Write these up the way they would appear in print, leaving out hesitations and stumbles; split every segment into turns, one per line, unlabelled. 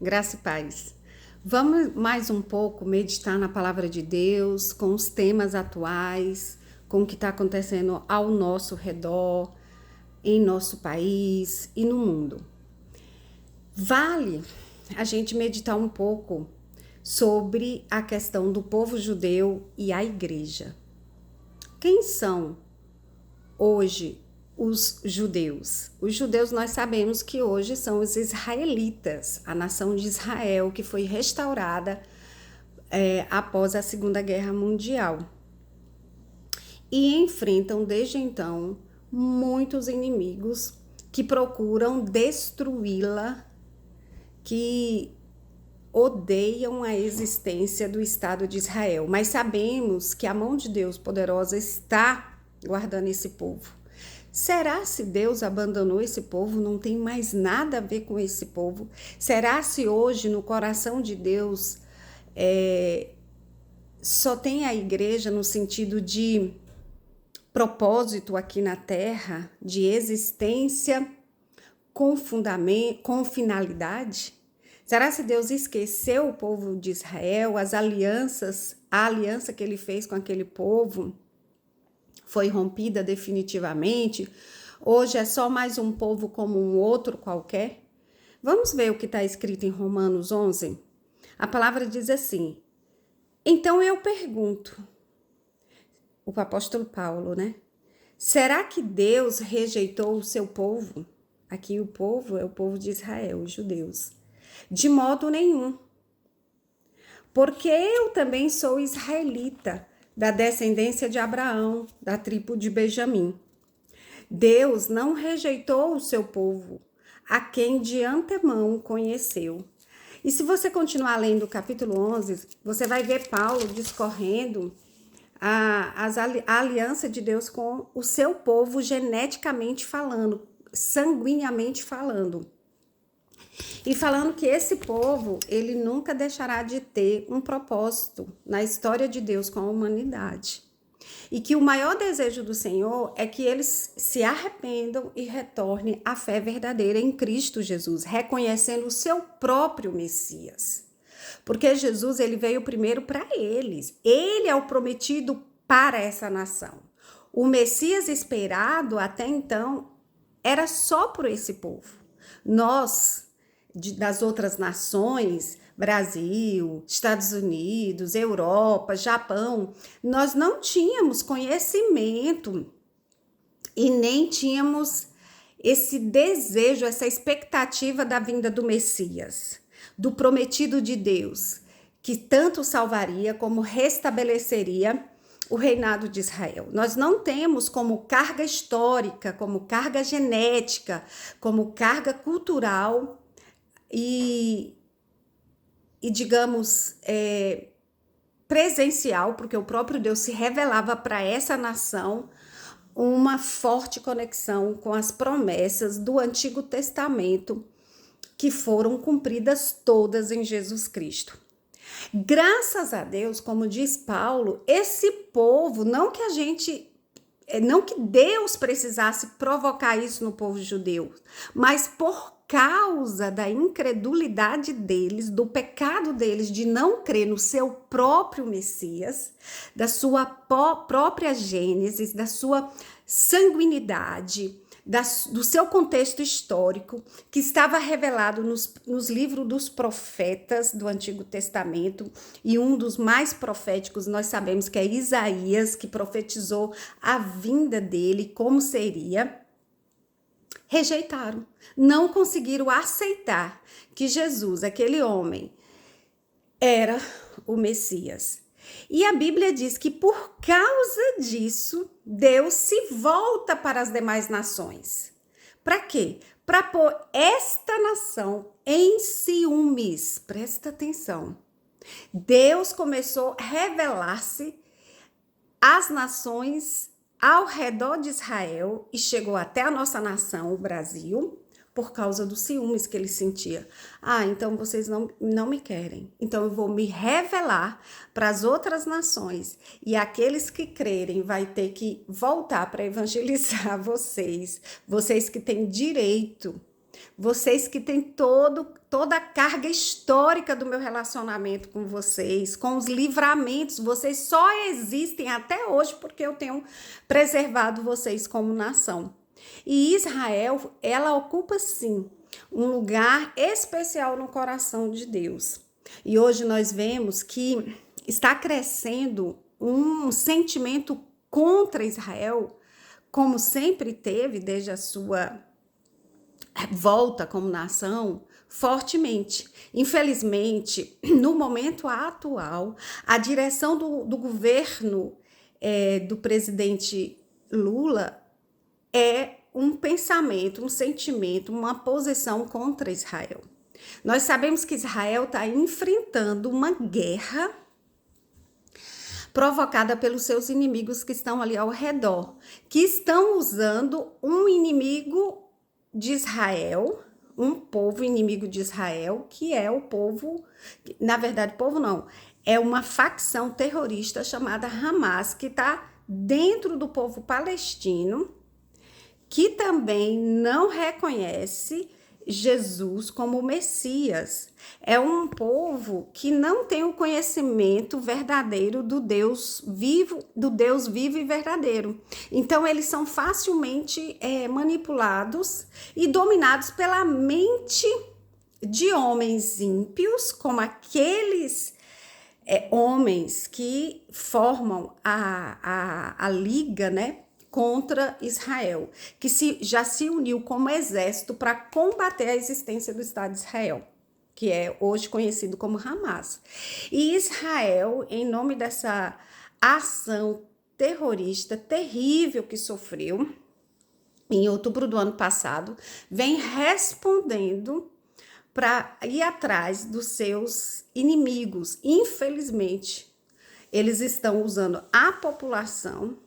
Graça e paz. Vamos mais um pouco meditar na palavra de Deus, com os temas atuais, com o que está acontecendo ao nosso redor, em nosso país e no mundo. Vale a gente meditar um pouco sobre a questão do povo judeu e a igreja. Quem são hoje os judeus? Os judeus nós sabemos que hoje são os israelitas, a nação de Israel que foi restaurada após a Segunda Guerra Mundial. E enfrentam desde então muitos inimigos que procuram destruí-la, que odeiam a existência do Estado de Israel. Mas sabemos que a mão de Deus poderosa está guardando esse povo. Será se Deus abandonou esse povo? Não tem mais nada a ver com esse povo? Será se hoje no coração de Deus só tem a igreja no sentido de propósito aqui na terra, de existência com fundamento, com finalidade? Será se Deus esqueceu o povo de Israel, as alianças, a aliança que ele fez com aquele povo foi rompida definitivamente? Hoje é só mais um povo como um outro qualquer? Vamos ver o que está escrito em Romanos 11? A palavra diz assim: então eu pergunto, o apóstolo Paulo, né? Será que Deus rejeitou o seu povo? Aqui o povo é o povo de Israel, os judeus. De modo nenhum. Porque eu também sou israelita, da descendência de Abraão, da tribo de Benjamim. Deus não rejeitou o seu povo, a quem de antemão conheceu. E se você continuar lendo o capítulo 11, você vai ver Paulo discorrendo a aliança de Deus com o seu povo, geneticamente falando, sanguineamente falando. E falando que esse povo, ele nunca deixará de ter um propósito na história de Deus com a humanidade. E que o maior desejo do Senhor é que eles se arrependam e retornem à fé verdadeira em Cristo Jesus, reconhecendo o seu próprio Messias. Porque Jesus, ele veio primeiro para eles. Ele é o prometido para essa nação. O Messias esperado até então era só por esse povo. Nós, das outras nações, Brasil, Estados Unidos, Europa, Japão, nós não tínhamos conhecimento e nem tínhamos esse desejo, essa expectativa da vinda do Messias, do prometido de Deus, que tanto salvaria como restabeleceria o reinado de Israel. Nós não temos como carga histórica, como carga genética, como carga cultural e digamos, presencial, porque o próprio Deus se revelava para essa nação, uma forte conexão com as promessas do Antigo Testamento, que foram cumpridas todas em Jesus Cristo. Graças a Deus, como diz Paulo, esse povo, não que Deus precisasse provocar isso no povo judeu, mas por causa da incredulidade deles, do pecado deles de não crer no seu próprio Messias, da sua própria Gênesis, da sua sanguinidade, do seu contexto histórico, que estava revelado nos livros dos profetas do Antigo Testamento, e um dos mais proféticos nós sabemos que é Isaías, que profetizou a vinda dele, como seria. Rejeitaram, não conseguiram aceitar que Jesus, aquele homem, era o Messias. E a Bíblia diz que por causa disso, Deus se volta para as demais nações. Para quê? Para pôr esta nação em ciúmes. Presta atenção. Deus começou a revelar-se às nações ao redor de Israel e chegou até a nossa nação, o Brasil, por causa dos ciúmes que ele sentia. Então vocês não me querem. Então eu vou me revelar para as outras nações. E aqueles que crerem vai ter que voltar para evangelizar vocês. Vocês que têm direito Vocês que têm toda a carga histórica do meu relacionamento com vocês, com os livramentos, vocês só existem até hoje porque eu tenho preservado vocês como nação. E Israel, ela ocupa sim um lugar especial no coração de Deus. E hoje nós vemos que está crescendo um sentimento contra Israel, como sempre teve desde a sua volta como nação, fortemente. Infelizmente, no momento atual, a direção do governo do presidente Lula é um pensamento, um sentimento, uma posição contra Israel. Nós sabemos que Israel está enfrentando uma guerra provocada pelos seus inimigos que estão ali ao redor, que estão usando um inimigo de Israel, um povo inimigo de Israel, que é o povo, na verdade, povo não, é uma facção terrorista chamada Hamas, que está dentro do povo palestino, que também não reconhece Jesus como Messias. É um povo que não tem o conhecimento verdadeiro do Deus vivo e verdadeiro. Então, eles são facilmente manipulados e dominados pela mente de homens ímpios, como aqueles homens que formam a liga, né, contra Israel, que já se uniu como exército para combater a existência do Estado de Israel, que é hoje conhecido como Hamas. E Israel, em nome dessa ação terrorista terrível que sofreu, em outubro do ano passado, vem respondendo para ir atrás dos seus inimigos. Infelizmente, eles estão usando a população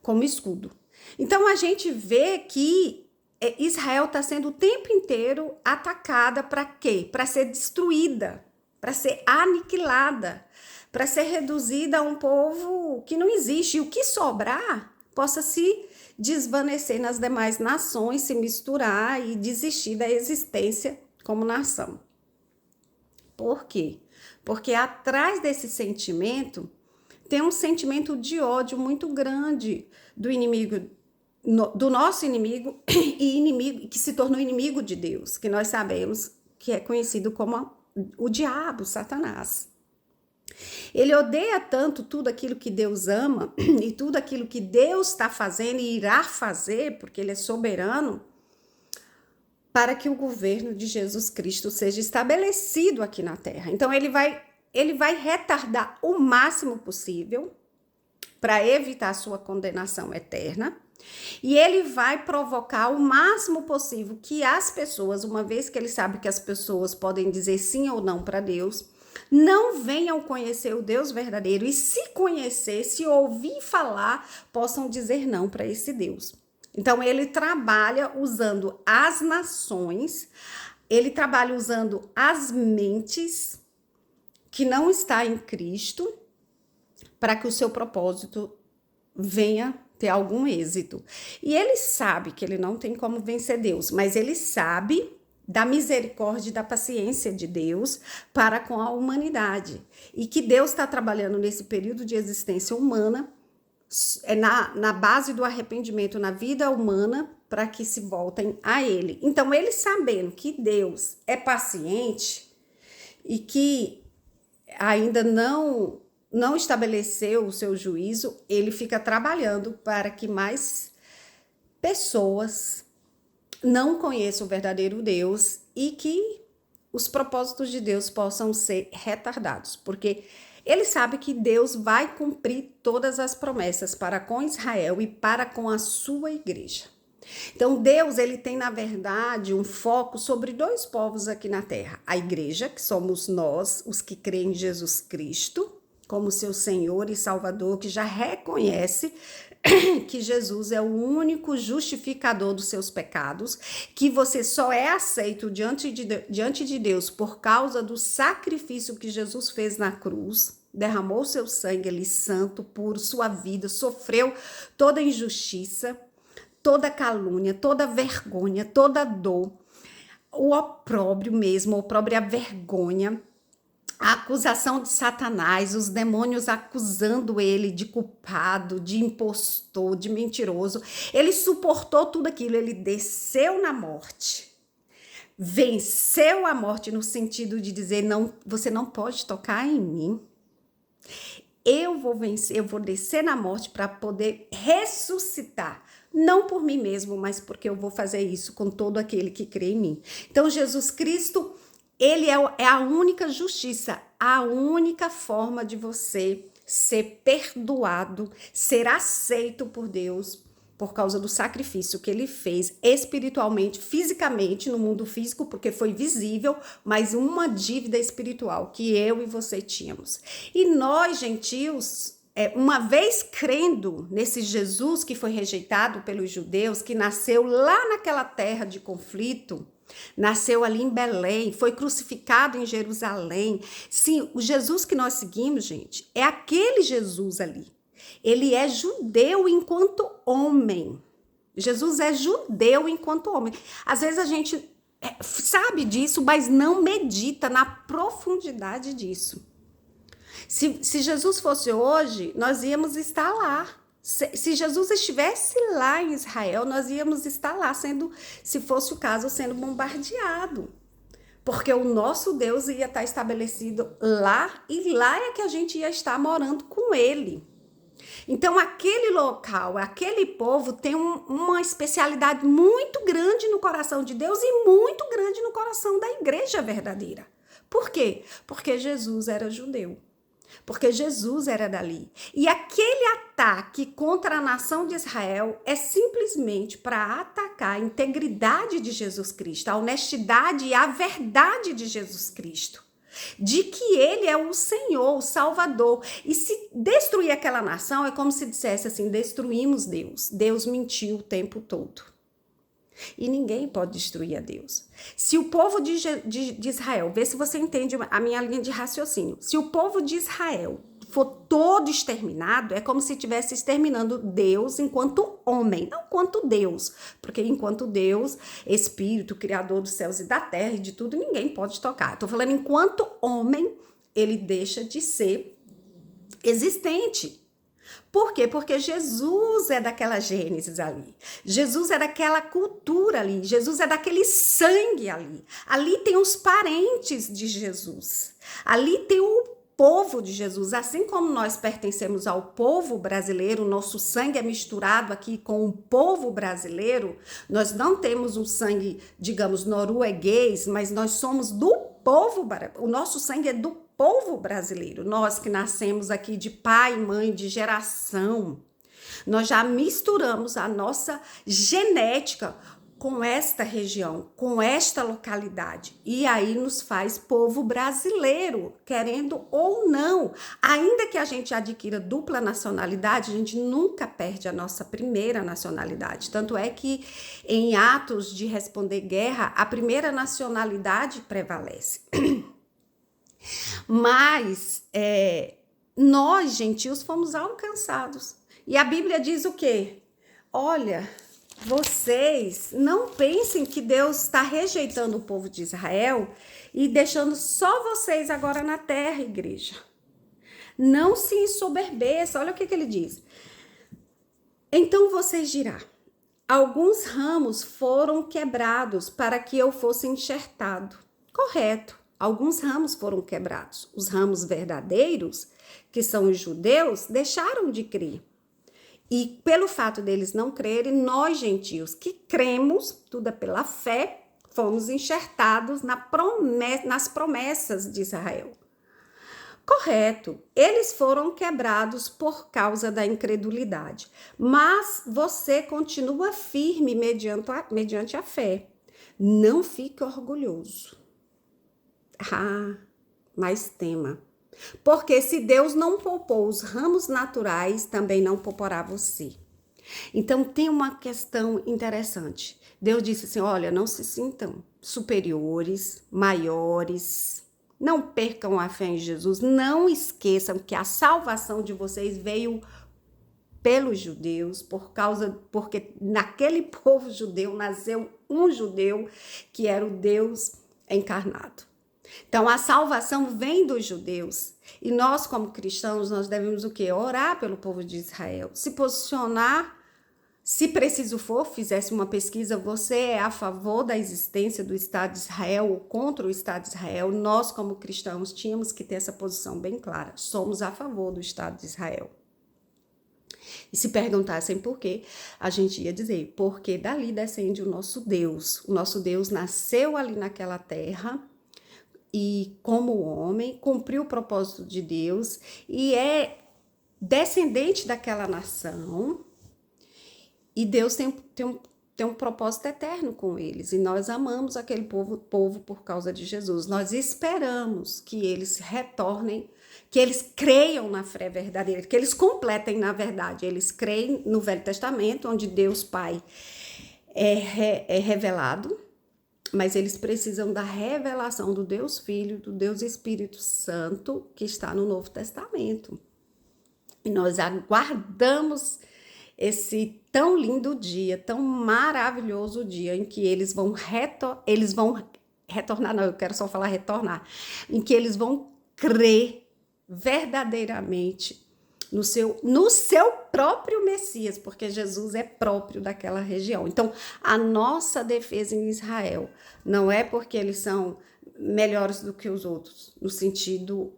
como escudo. Então, a gente vê que Israel está sendo o tempo inteiro atacada para quê? Para ser destruída, para ser aniquilada, para ser reduzida a um povo que não existe. E o que sobrar possa se desvanecer nas demais nações, se misturar e desistir da existência como nação. Por quê? Porque atrás desse sentimento tem um sentimento de ódio muito grande do inimigo, do nosso inimigo, e inimigo que se tornou inimigo de Deus, que nós sabemos que é conhecido como o diabo, Satanás. Ele odeia tanto tudo aquilo que Deus ama e tudo aquilo que Deus está fazendo e irá fazer, porque ele é soberano, para que o governo de Jesus Cristo seja estabelecido aqui na terra. Então, ele vai retardar o máximo possível para evitar sua condenação eterna. E ele vai provocar o máximo possível que as pessoas, uma vez que ele sabe que as pessoas podem dizer sim ou não para Deus, não venham conhecer o Deus verdadeiro e se conhecer, se ouvir falar, possam dizer não para esse Deus. Então, ele trabalha usando as nações, ele trabalha usando as mentes que não está em Cristo, para que o seu propósito venha ter algum êxito. E ele sabe que ele não tem como vencer Deus, mas ele sabe da misericórdia e da paciência de Deus para com a humanidade. E que Deus está trabalhando nesse período de existência humana, na base do arrependimento na vida humana, para que se voltem a ele. Então, ele sabendo que Deus é paciente e que ainda não estabeleceu o seu juízo, ele fica trabalhando para que mais pessoas não conheçam o verdadeiro Deus e que os propósitos de Deus possam ser retardados, porque ele sabe que Deus vai cumprir todas as promessas para com Israel e para com a sua igreja. Então, Deus, ele tem, na verdade, um foco sobre dois povos aqui na terra. A igreja, que somos nós, os que creem em Jesus Cristo, como seu Senhor e Salvador, que já reconhece que Jesus é o único justificador dos seus pecados, que você só é aceito diante de Deus por causa do sacrifício que Jesus fez na cruz, derramou seu sangue ali santo, puro, sua vida, sofreu toda a injustiça, toda calúnia, toda vergonha, toda dor, o opróbrio mesmo, o opróbrio é a vergonha, a acusação de Satanás, os demônios acusando ele de culpado, de impostor, de mentiroso. Ele suportou tudo aquilo, ele desceu na morte. Venceu a morte no sentido de dizer, não, você não pode tocar em mim. Eu vou vencer, eu vou descer na morte para poder ressuscitar. Não por mim mesmo, mas porque eu vou fazer isso com todo aquele que crê em mim. Então, Jesus Cristo, ele é a única justiça, a única forma de você ser perdoado, ser aceito por Deus, por causa do sacrifício que ele fez espiritualmente, fisicamente, no mundo físico, porque foi visível, mas uma dívida espiritual que eu e você tínhamos. E nós, gentios, uma vez crendo nesse Jesus que foi rejeitado pelos judeus, que nasceu lá naquela terra de conflito, nasceu ali em Belém, foi crucificado em Jerusalém. Sim, o Jesus que nós seguimos, gente, é aquele Jesus ali. Ele é judeu enquanto homem. Jesus é judeu enquanto homem. Às vezes a gente sabe disso, mas não medita na profundidade disso. Se Jesus fosse hoje, nós íamos estar lá. Se Jesus estivesse lá em Israel, nós íamos estar lá, se fosse o caso, sendo bombardeado. Porque o nosso Deus ia estar estabelecido lá, e lá é que a gente ia estar morando com ele. Então, aquele local, aquele povo tem uma especialidade muito grande no coração de Deus e muito grande no coração da igreja verdadeira. Por quê? Porque Jesus era judeu. Porque Jesus era dali. E aquele ataque contra a nação de Israel é simplesmente para atacar a integridade de Jesus Cristo, a honestidade e a verdade de Jesus Cristo. De que ele é o Senhor, o Salvador. E se destruir aquela nação é como se dissesse assim, destruímos Deus. Deus mentiu o tempo todo. E ninguém pode destruir a Deus. Se o povo de Israel, vê se você entende a minha linha de raciocínio. Se o povo de Israel for todo exterminado, é como se estivesse exterminando Deus enquanto homem, não enquanto Deus. Porque enquanto Deus, Espírito, Criador dos céus e da terra e de tudo, ninguém pode tocar. Estou falando enquanto homem, ele deixa de ser existente. Por quê? Porque Jesus é daquela Gênesis ali. Jesus é daquela cultura ali. Jesus é daquele sangue ali. Ali tem os parentes de Jesus. Ali tem o povo de Jesus. Assim como nós pertencemos ao povo brasileiro, nosso sangue é misturado aqui com o povo brasileiro. Nós não temos um sangue, digamos, norueguês, mas nós somos do povo. O nosso sangue é do povo brasileiro, nós que nascemos aqui de pai e mãe, de geração, nós já misturamos a nossa genética com esta região, com esta localidade, e aí nos faz povo brasileiro, querendo ou não. Ainda que a gente adquira dupla nacionalidade, a gente nunca perde a nossa primeira nacionalidade. Tanto é que em atos de responder guerra, a primeira nacionalidade prevalece. Mas nós, gentios, fomos alcançados. E a Bíblia diz o quê? Olha, vocês não pensem que Deus está rejeitando o povo de Israel e deixando só vocês agora na terra, igreja. Não se ensoberbeça. Olha o que ele diz. Então vocês dirão, alguns ramos foram quebrados para que eu fosse enxertado. Correto. Alguns ramos foram quebrados. Os ramos verdadeiros, que são os judeus, deixaram de crer. E pelo fato deles não crerem, nós, gentios, que cremos, tudo é pela fé, fomos enxertados nas promessas de Israel. Correto, eles foram quebrados por causa da incredulidade. Mas você continua firme mediante a fé. Não fique orgulhoso. Mas tema. Porque se Deus não poupou os ramos naturais, também não poupará você. Então tem uma questão interessante. Deus disse assim, olha, não se sintam superiores, maiores, não percam a fé em Jesus, não esqueçam que a salvação de vocês veio pelos judeus, porque naquele povo judeu nasceu um judeu que era o Deus encarnado. Então, a salvação vem dos judeus. E nós, como cristãos, nós devemos o quê? Orar pelo povo de Israel. Se posicionar, se preciso for, fizesse uma pesquisa, você é a favor da existência do Estado de Israel ou contra o Estado de Israel? Nós, como cristãos, tínhamos que ter essa posição bem clara. Somos a favor do Estado de Israel. E se perguntassem por quê, a gente ia dizer, porque dali descende o nosso Deus. O nosso Deus nasceu ali naquela terra e, como homem, cumpriu o propósito de Deus e é descendente daquela nação. E Deus tem um propósito eterno com eles. E nós amamos aquele povo por causa de Jesus. Nós esperamos que eles retornem, que eles creiam na fé verdadeira, que eles completem na verdade. Eles creem no Velho Testamento, onde Deus Pai é revelado, mas eles precisam da revelação do Deus Filho, do Deus Espírito Santo, que está no Novo Testamento. E nós aguardamos esse tão lindo dia, tão maravilhoso dia em que eles vão retornar, não, eu quero só falar retornar, em que eles vão crer verdadeiramente no seu próprio Messias, porque Jesus é próprio daquela região. Então, a nossa defesa em Israel não é porque eles são melhores do que os outros, no sentido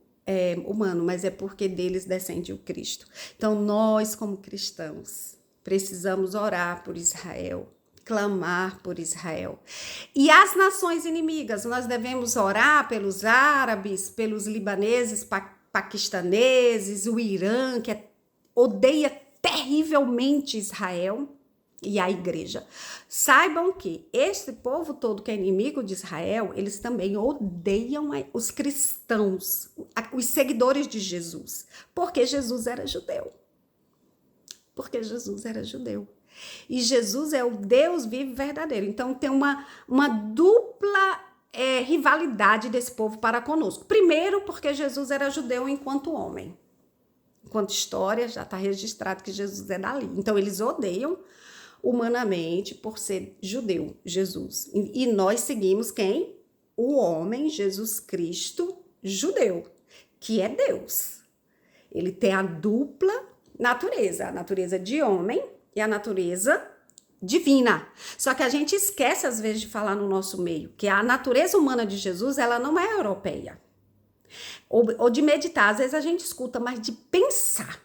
humano, mas é porque deles descende o Cristo. Então, nós, como cristãos, precisamos orar por Israel, clamar por Israel. E as nações inimigas, nós devemos orar pelos árabes, pelos libaneses, paquistaneses, o Irã, que odeia terrivelmente Israel e a igreja. Saibam que este povo todo que é inimigo de Israel, eles também odeiam os cristãos, os seguidores de Jesus, porque Jesus era judeu. Porque Jesus era judeu. E Jesus é o Deus vivo e verdadeiro. Então tem uma dupla rivalidade desse povo para conosco. Primeiro, porque Jesus era judeu enquanto homem. Enquanto história, já está registrado que Jesus é dali. Então eles odeiam humanamente por ser judeu, Jesus. E nós seguimos quem? O homem, Jesus Cristo, judeu, que é Deus. Ele tem a dupla natureza, a natureza de homem e a natureza divina. Só que a gente esquece às vezes de falar no nosso meio que a natureza humana de Jesus, ela não é europeia. Ou de meditar, às vezes a gente escuta, mas de pensar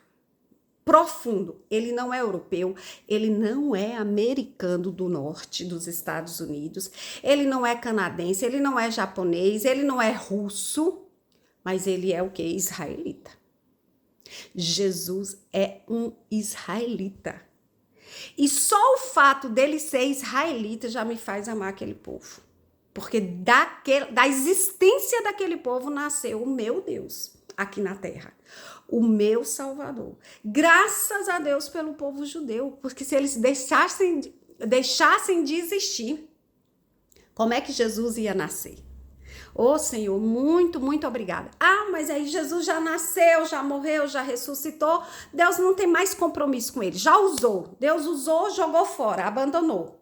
profundo. Ele não é europeu, ele não é americano do norte dos Estados Unidos, ele não é canadense, ele não é japonês, ele não é russo, mas ele é o quê? Israelita. Jesus é um israelita. E só o fato dele ser israelita já me faz amar aquele povo. Porque da existência daquele povo nasceu o meu Deus aqui na terra. O meu Salvador. Graças a Deus pelo povo judeu. Porque se eles deixassem de existir, como é que Jesus ia nascer? Ô Senhor, muito, muito obrigada. Ah, mas aí Jesus já nasceu, já morreu, já ressuscitou. Deus não tem mais compromisso com ele. Já usou. Deus usou, jogou fora, abandonou.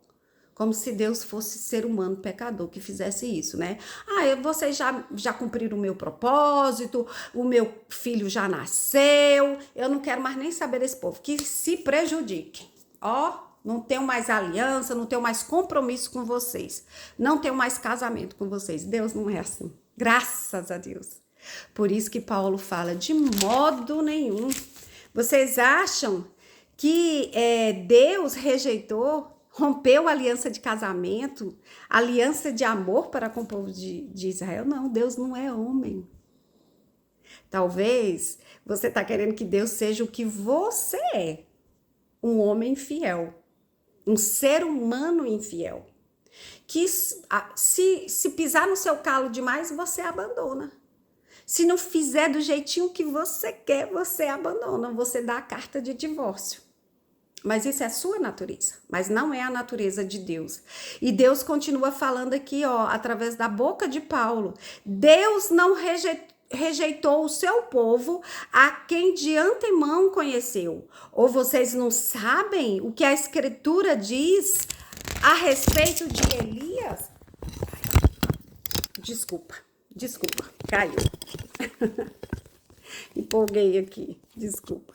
Como se Deus fosse ser humano pecador que fizesse isso, né? Ah, vocês já cumpriram o meu propósito, o meu filho já nasceu, eu não quero mais nem saber desse povo, que se prejudique. Não tenho mais aliança, não tenho mais compromisso com vocês, não tenho mais casamento com vocês. Deus não é assim, graças a Deus. Por isso que Paulo fala, de modo nenhum. Vocês acham que Deus rompeu a aliança de casamento, aliança de amor para com o povo de Israel? Não, Deus não é homem. Talvez você está querendo que Deus seja o que você é, um homem infiel, um ser humano infiel, que se pisar no seu calo demais, você abandona. Se não fizer do jeitinho que você quer, você abandona, você dá a carta de divórcio. Mas isso é a sua natureza, mas não é a natureza de Deus. E Deus continua falando aqui, através da boca de Paulo. Deus não rejeitou, rejeitou o seu povo, a quem de antemão conheceu? Ou vocês não sabem o que a Escritura diz a respeito de Elias? Desculpa, caiu. Empolguei aqui, desculpa.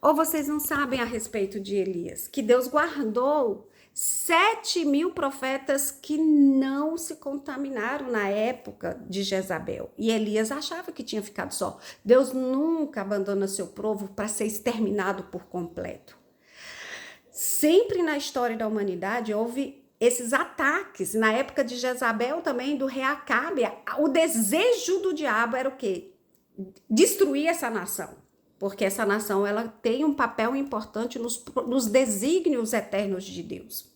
Ou vocês não sabem a respeito de Elias, que Deus guardou 7.000 profetas que não se contaminaram na época de Jezabel. E Elias achava que tinha ficado só. Deus nunca abandona seu povo para ser exterminado por completo. Sempre na história da humanidade houve esses ataques. Na época de Jezabel também, do rei Acabe, o desejo do diabo era o quê? Destruir essa nação. Porque essa nação ela tem um papel importante nos desígnios eternos de Deus.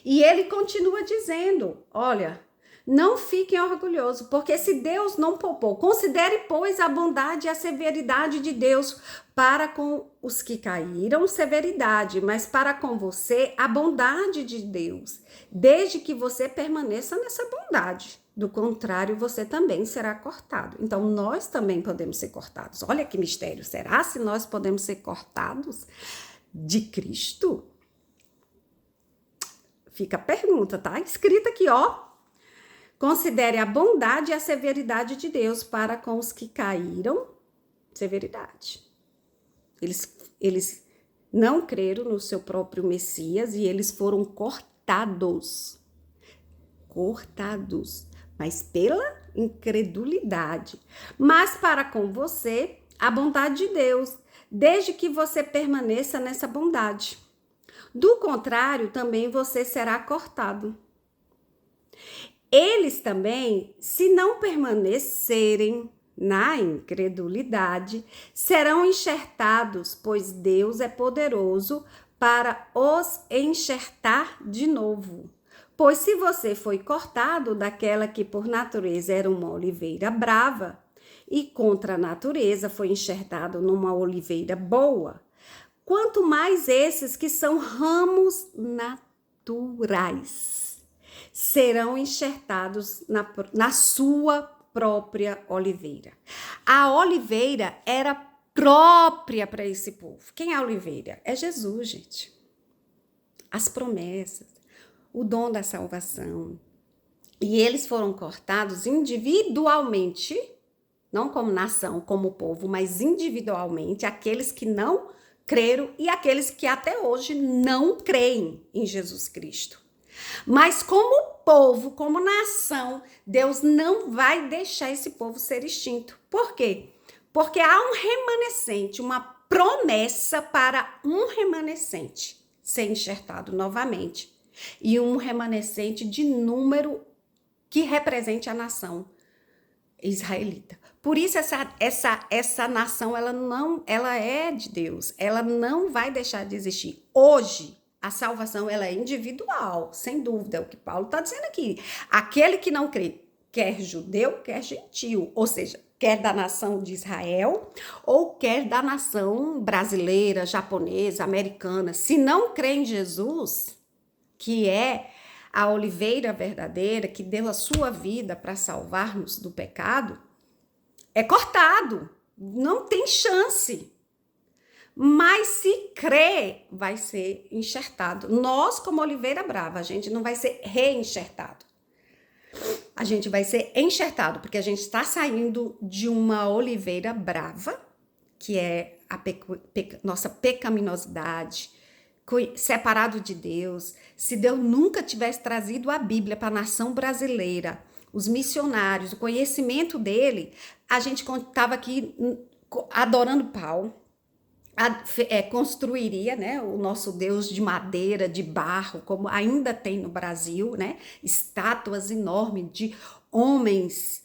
E ele continua dizendo, olha, não fiquem orgulhosos, porque se Deus não poupou, considere, pois, a bondade e a severidade de Deus para com os que caíram, severidade, mas para com você, a bondade de Deus, desde que você permaneça nessa bondade. Do contrário, você também será cortado. Então, nós também podemos ser cortados. Olha que mistério. Será se nós podemos ser cortados de Cristo? Fica a pergunta, tá? Escrita aqui, ó. Considere a bondade e a severidade de Deus para com os que caíram. Severidade. Eles não creram no seu próprio Messias e eles foram cortados. Mas pela incredulidade. Mas para com você, a bondade de Deus, desde que você permaneça nessa bondade. Do contrário, também você será cortado. Eles também, se não permanecerem na incredulidade, serão enxertados, pois Deus é poderoso para os enxertar de novo. Pois se você foi cortado daquela que por natureza era uma oliveira brava, e contra a natureza foi enxertado numa oliveira boa, quanto mais esses que são ramos naturais serão enxertados na sua própria oliveira. A oliveira era própria para esse povo. Quem é a oliveira? É Jesus, gente. As promessas. O dom da salvação. E eles foram cortados individualmente, não como nação, como povo, mas individualmente, aqueles que não creram e aqueles que até hoje não creem em Jesus Cristo. Mas como povo, como nação, Deus não vai deixar esse povo ser extinto. Por quê? Porque há um remanescente, uma promessa para um remanescente ser enxertado novamente. E um remanescente de número que represente a nação israelita. Por isso essa nação ela é de Deus, ela não vai deixar de existir. Hoje a salvação ela é individual, sem dúvida, é o que Paulo está dizendo aqui. Aquele que não crê, quer judeu, quer gentil, ou seja, quer da nação de Israel ou quer da nação brasileira, japonesa, americana, se não crê em Jesus, que é a oliveira verdadeira, que deu a sua vida para salvar-nos do pecado, é cortado, não tem chance. Mas se crê, vai ser enxertado. Nós, como oliveira brava, a gente não vai ser reenxertado. A gente vai ser enxertado, porque a gente está saindo de uma oliveira brava, que é a nossa pecaminosidade, separado de Deus. Se Deus nunca tivesse trazido a Bíblia para a nação brasileira, os missionários, o conhecimento dele, a gente estava aqui adorando pau, construiria, né, o nosso Deus de madeira, de barro, como ainda tem no Brasil, né, estátuas enormes de homens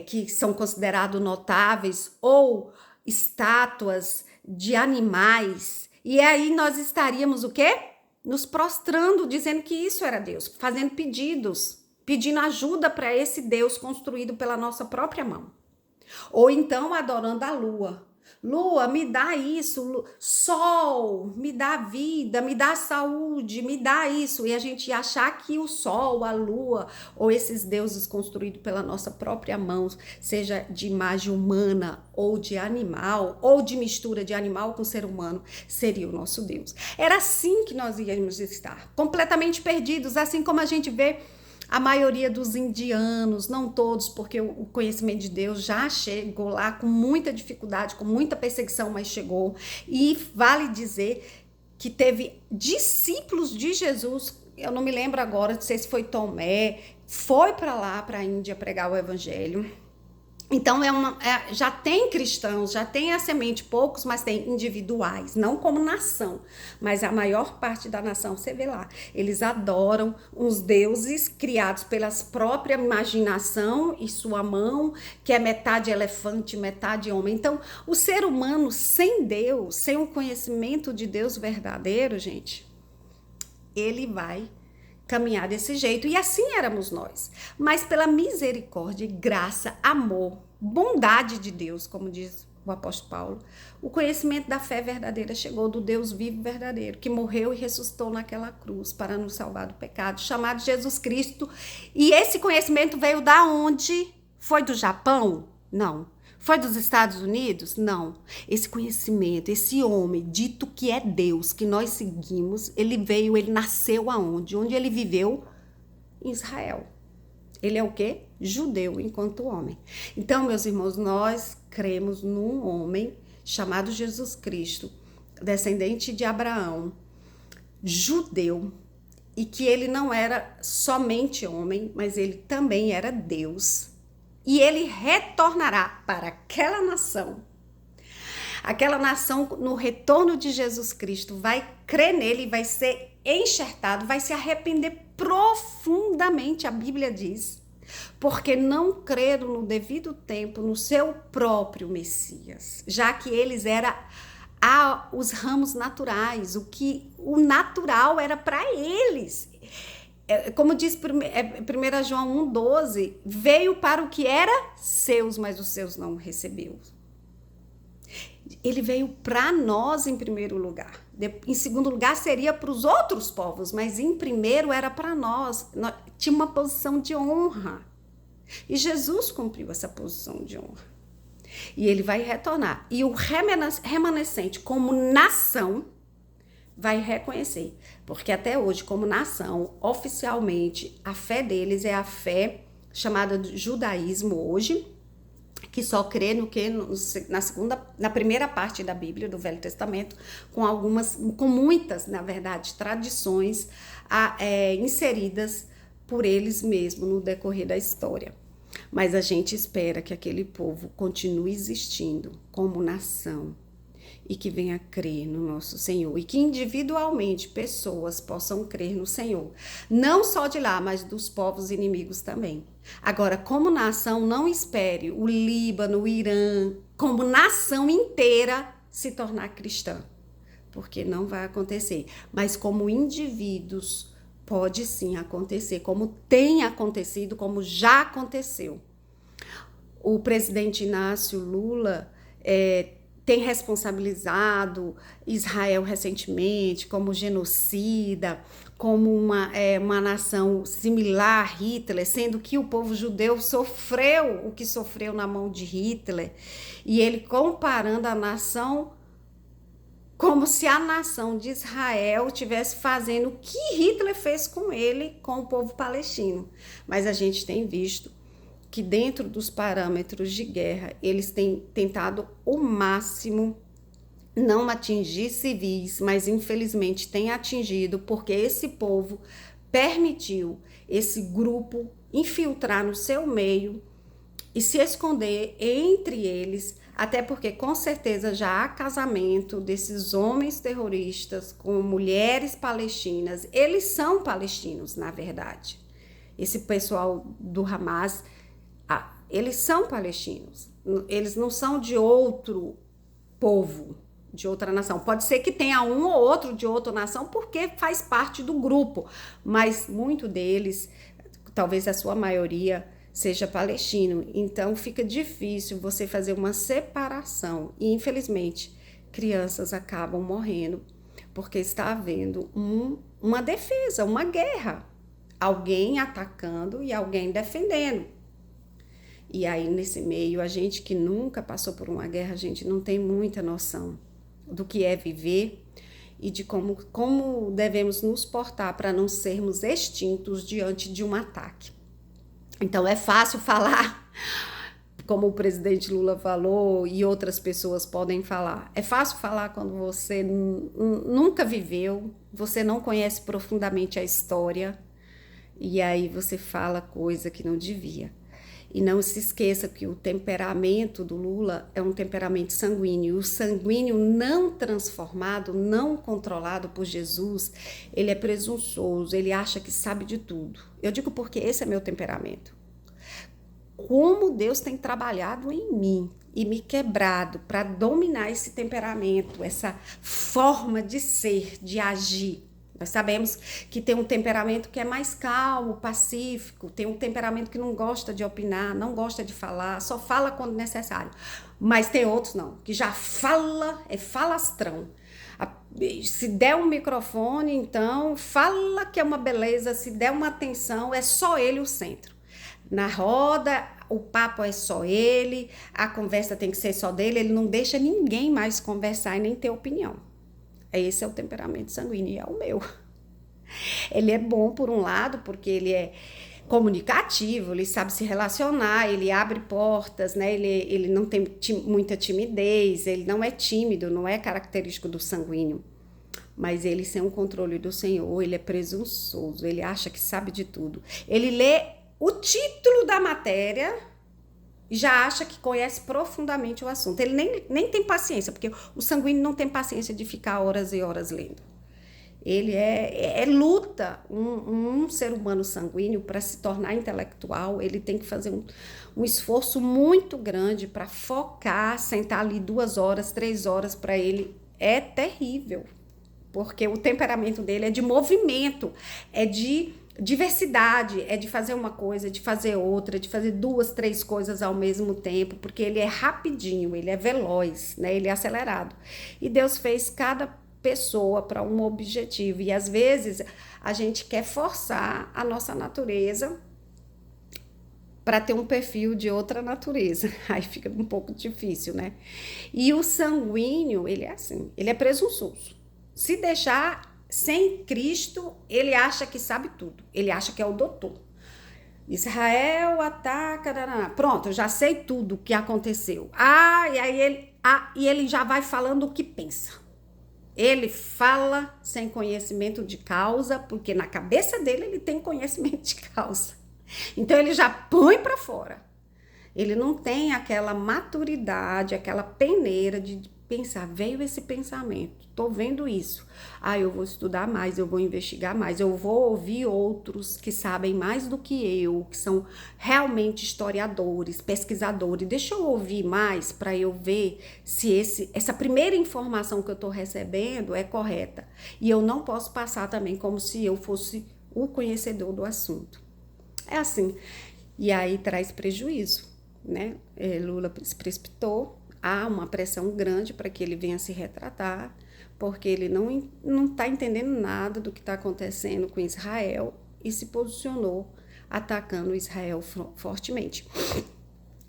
que são considerados notáveis, ou estátuas de animais. E aí nós estaríamos o quê? Nos prostrando, dizendo que isso era Deus, fazendo pedidos, pedindo ajuda para esse Deus construído pela nossa própria mão. Ou então adorando a lua, Lua, me dá isso. Sol, me dá vida, me dá saúde, me dá isso. E a gente achar que o sol, a lua, ou esses deuses construídos pela nossa própria mão, seja de imagem humana ou de animal, ou de mistura de animal com ser humano, seria o nosso Deus. Era assim que nós íamos estar, completamente perdidos, assim como a gente vê a maioria dos indianos, não todos, porque o conhecimento de Deus já chegou lá com muita dificuldade, com muita perseguição, mas chegou. E vale dizer que teve discípulos de Jesus, eu não me lembro agora, não sei se foi Tomé, foi para lá, para a Índia, pregar o evangelho. Então, já tem cristãos, já tem a semente, poucos, mas tem individuais, não como nação, mas a maior parte da nação, você vê lá, eles adoram uns deuses criados pelas própria imaginação e sua mão, que é metade elefante, metade homem. Então, o ser humano sem Deus, sem o conhecimento de Deus verdadeiro, gente, ele vai caminhar desse jeito, e assim éramos nós. Mas pela misericórdia, graça, amor, bondade de Deus, como diz o apóstolo Paulo, o conhecimento da fé verdadeira chegou do Deus vivo e verdadeiro, que morreu e ressuscitou naquela cruz para nos salvar do pecado, chamado Jesus Cristo. E esse conhecimento veio da onde? Foi do Japão? Não. Foi dos Estados Unidos? Não. Esse conhecimento, esse homem dito que é Deus, que nós seguimos, ele veio, ele nasceu aonde? Onde ele viveu? Em Israel. Ele é o quê? Judeu, enquanto homem. Então, meus irmãos, nós cremos num homem chamado Jesus Cristo, descendente de Abraão, judeu, e que ele não era somente homem, mas ele também era Deus. E ele retornará para aquela nação. Aquela nação, no retorno de Jesus Cristo, vai crer nele, vai ser enxertado, vai se arrepender profundamente, a Bíblia diz, porque não creram no devido tempo no seu próprio Messias, já que eles eram os ramos naturais, o natural era para eles. Como diz 1 João 1,12, veio para o que era seus, mas os seus não recebeu. Ele veio para nós em primeiro lugar. Em segundo lugar, seria para os outros povos, mas em primeiro era para nós. Tinha uma posição de honra. E Jesus cumpriu essa posição de honra. E ele vai retornar. E o remanescente, como nação, vai reconhecer, porque até hoje, como nação, oficialmente, a fé deles é a fé chamada de judaísmo hoje, que só crê na primeira parte da Bíblia, do Velho Testamento, com muitas, na verdade, tradições inseridas por eles mesmos no decorrer da história. Mas a gente espera que aquele povo continue existindo como nação, e que venha crer no nosso Senhor, e que individualmente pessoas possam crer no Senhor, não só de lá, mas dos povos inimigos também. Agora, como nação, não espere o Líbano, o Irã, como nação inteira se tornar cristã, porque não vai acontecer, mas como indivíduos pode sim acontecer, como tem acontecido, como já aconteceu. O presidente Inácio Lula tem responsabilizado Israel recentemente como genocida, como uma nação similar a Hitler, sendo que o povo judeu sofreu o que sofreu na mão de Hitler, e ele comparando a nação como se a nação de Israel estivesse fazendo o que Hitler fez com ele, com o povo palestino. Mas a gente tem visto que dentro dos parâmetros de guerra, eles têm tentado o máximo não atingir civis, mas infelizmente tem atingido, porque esse povo permitiu esse grupo infiltrar no seu meio e se esconder entre eles, até porque com certeza já há casamento desses homens terroristas com mulheres palestinas. Eles são palestinos, na verdade. Esse pessoal do Hamas, eles são palestinos, eles não são de outro povo, de outra nação. Pode ser que tenha um ou outro de outra nação, porque faz parte do grupo, mas muito deles, talvez a sua maioria, seja palestino. Então fica difícil você fazer uma separação e infelizmente crianças acabam morrendo porque está havendo uma defesa, uma guerra, alguém atacando e alguém defendendo. E aí nesse meio a gente que nunca passou por uma guerra, a gente não tem muita noção do que é viver e de como devemos nos portar para não sermos extintos diante de um ataque. Então é fácil falar, como o presidente Lula falou e outras pessoas podem falar. É fácil falar quando você nunca viveu, você não conhece profundamente a história e aí você fala coisa que não devia. E não se esqueça que o temperamento do Lula é um temperamento sanguíneo. O sanguíneo não transformado, não controlado por Jesus, ele é presunçoso, ele acha que sabe de tudo. Eu digo porque esse é meu temperamento. Como Deus tem trabalhado em mim e me quebrado para dominar esse temperamento, essa forma de ser, de agir. Nós sabemos que tem um temperamento que é mais calmo, pacífico, tem um temperamento que não gosta de opinar, não gosta de falar, só fala quando necessário. Mas tem outros não, que já fala, é falastrão. Se der um microfone, então, fala que é uma beleza, se der uma atenção, é só ele o centro. Na roda, o papo é só ele, a conversa tem que ser só dele, ele não deixa ninguém mais conversar e nem ter opinião. Esse é o temperamento sanguíneo e é o meu. Ele é bom por um lado, porque ele é comunicativo, ele sabe se relacionar, ele abre portas, né? Ele não tem muita timidez, ele não é tímido, não é característico do sanguíneo. Mas ele, sem o controle do Senhor, ele é presunçoso, ele acha que sabe de tudo. Ele lê o título da matéria e já acha que conhece profundamente o assunto. Ele nem tem paciência, porque o sanguíneo não tem paciência de ficar horas e horas lendo. Ele luta, um ser humano sanguíneo para se tornar intelectual, ele tem que fazer um esforço muito grande para focar, sentar ali 2 horas, 3 horas, para ele é terrível, porque o temperamento dele é de movimento, é de diversidade, é de fazer uma coisa, de fazer outra, de fazer 2, 3 coisas ao mesmo tempo, porque ele é rapidinho, ele é veloz, né? Ele é acelerado. E Deus fez cada pessoa para um objetivo, e às vezes a gente quer forçar a nossa natureza para ter um perfil de outra natureza, aí fica um pouco difícil, né? E o sanguíneo, ele é assim, ele é presunçoso. Se deixar sem Cristo, ele acha que sabe tudo. Ele acha que é o doutor. Israel ataca, pronto, eu já sei tudo o que aconteceu. E aí ele já vai falando o que pensa. Ele fala sem conhecimento de causa, porque na cabeça dele ele tem conhecimento de causa. Então ele já põe para fora. Ele não tem aquela maturidade, aquela peneira de pensar, veio esse pensamento, tô vendo isso, eu vou estudar mais, eu vou investigar mais, eu vou ouvir outros que sabem mais do que eu, que são realmente historiadores, pesquisadores, deixa eu ouvir mais para eu ver se essa primeira informação que eu tô recebendo é correta, e eu não posso passar também como se eu fosse o conhecedor do assunto. É assim, e aí traz prejuízo, né? Lula se precipitou, há uma pressão grande para que ele venha se retratar, porque ele não está entendendo nada do que está acontecendo com Israel e se posicionou atacando Israel fortemente.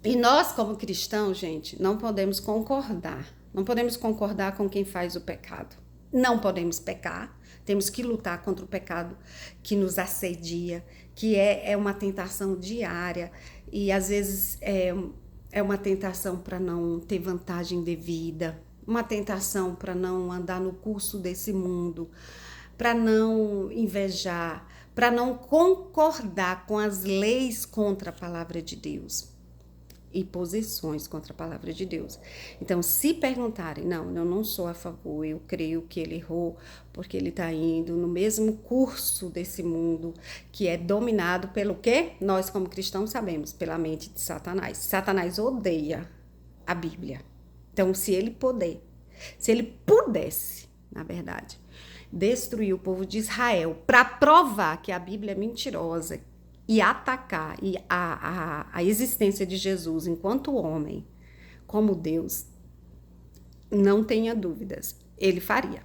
E nós, como cristãos, gente, não podemos concordar. Não podemos concordar com quem faz o pecado. Não podemos pecar. Temos que lutar contra o pecado que nos assedia, que é uma tentação diária e às vezes é uma tentação para não ter vantagem devida, uma tentação para não andar no curso desse mundo, para não invejar, para não concordar com as leis contra a palavra de Deus e posições contra a palavra de Deus. Então, se perguntarem, não, eu não sou a favor, eu creio que ele errou, porque ele está indo no mesmo curso desse mundo, que é dominado pelo quê? Nós, como cristãos, sabemos, pela mente de Satanás. Satanás odeia a Bíblia. Então, se ele pudesse, na verdade, destruir o povo de Israel para provar que a Bíblia é mentirosa, e atacar a existência de Jesus enquanto homem, como Deus, não tenha dúvidas, ele faria.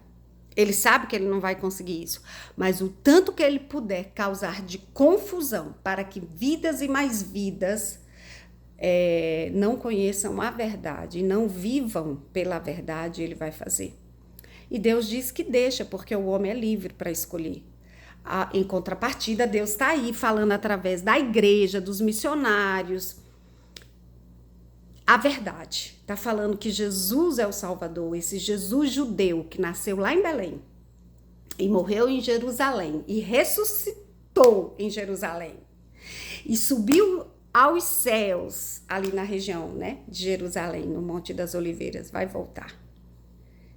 Ele sabe que ele não vai conseguir isso, mas o tanto que ele puder causar de confusão para que vidas e mais vidas não conheçam a verdade e não vivam pela verdade, ele vai fazer. E Deus diz que deixa, porque o homem é livre para escolher. Em contrapartida, Deus está aí falando através da igreja, dos missionários, a verdade. Está falando que Jesus é o Salvador, esse Jesus judeu que nasceu lá em Belém e morreu em Jerusalém e ressuscitou em Jerusalém e subiu aos céus ali na região, né, de Jerusalém, no Monte das Oliveiras, vai voltar.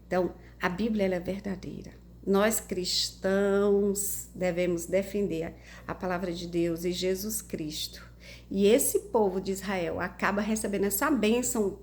Então, a Bíblia ela é verdadeira. Nós cristãos devemos defender a palavra de Deus e Jesus Cristo. E esse povo de Israel acaba recebendo essa bênção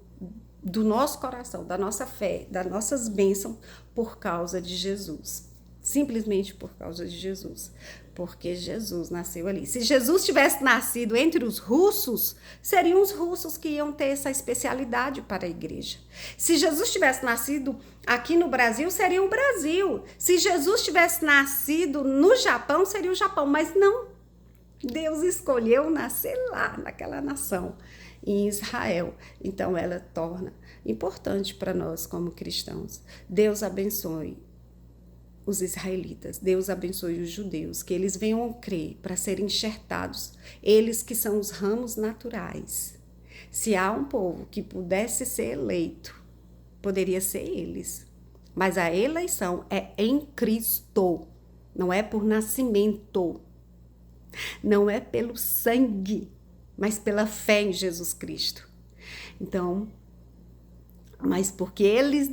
do nosso coração, da nossa fé, das nossas bênçãos por causa de Jesus. Simplesmente por causa de Jesus. Porque Jesus nasceu ali. Se Jesus tivesse nascido entre os russos, seriam os russos que iam ter essa especialidade para a igreja. Se Jesus tivesse nascido aqui no Brasil, seria o Brasil. Se Jesus tivesse nascido no Japão, seria o Japão. Mas não. Deus escolheu nascer lá, naquela nação, em Israel. Então, ela torna importante para nós como cristãos. Deus abençoe os israelitas, Deus abençoe os judeus, que eles venham crer para serem enxertados, eles que são os ramos naturais. Se há um povo que pudesse ser eleito, poderia ser eles. Mas a eleição é em Cristo, não é por nascimento, não é pelo sangue, mas pela fé em Jesus Cristo. Então, mas porque eles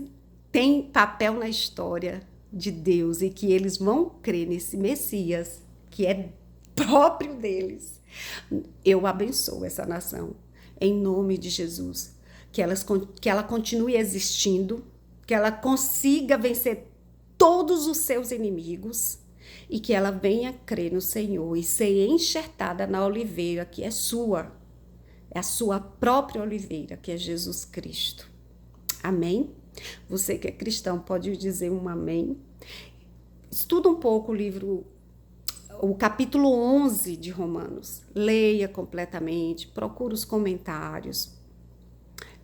têm papel na história de Deus e que eles vão crer nesse Messias, que é próprio deles, eu abençoo essa nação, em nome de Jesus, que ela continue existindo, que ela consiga vencer todos os seus inimigos e que ela venha crer no Senhor e ser enxertada na oliveira que é sua, é a sua própria oliveira, que é Jesus Cristo. Amém? Você que é cristão pode dizer um amém. Estuda um pouco o capítulo 11 de Romanos. Leia completamente, procura os comentários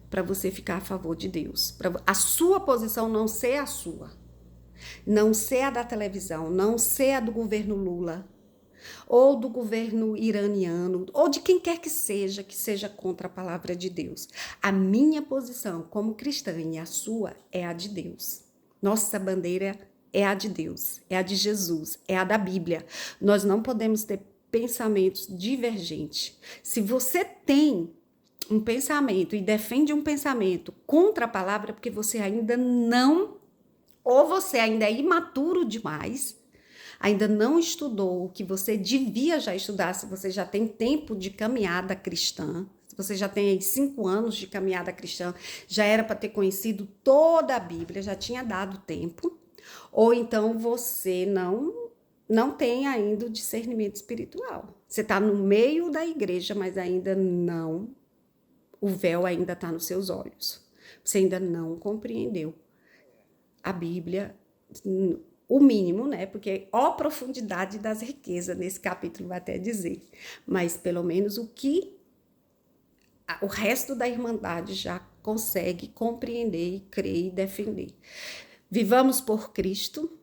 para você ficar a favor de Deus. Para a sua posição não ser a sua, não ser a da televisão, não ser a do governo Lula, ou do governo iraniano, ou de quem quer que seja contra a palavra de Deus. A minha posição como cristã e a sua é a de Deus. Nossa bandeira é a de Deus, é a de Jesus, é a da Bíblia. Nós não podemos ter pensamentos divergentes. Se você tem um pensamento e defende um pensamento contra a palavra, porque você ainda não, ou você ainda é imaturo demais, ainda não estudou o que você devia já estudar, se você já tem tempo de caminhada cristã, se você já tem 5 anos de caminhada cristã, já era para ter conhecido toda a Bíblia, já tinha dado tempo, ou então você não tem ainda o discernimento espiritual. Você está no meio da igreja, mas ainda não, o véu ainda está nos seus olhos. Você ainda não compreendeu a Bíblia, o mínimo, né? Porque a profundidade das riquezas, nesse capítulo vai até dizer, mas pelo menos o resto da Irmandade já consegue compreender e crer e defender. Vivamos por Cristo,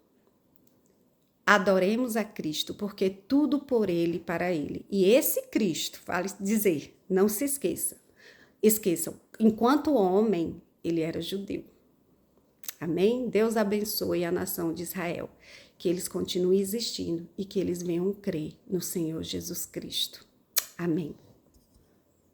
adoremos a Cristo, porque tudo por Ele e para Ele. E esse Cristo, vale dizer, não se esqueçam, enquanto homem, ele era judeu. Amém? Deus abençoe a nação de Israel, que eles continuem existindo e que eles venham crer no Senhor Jesus Cristo. Amém.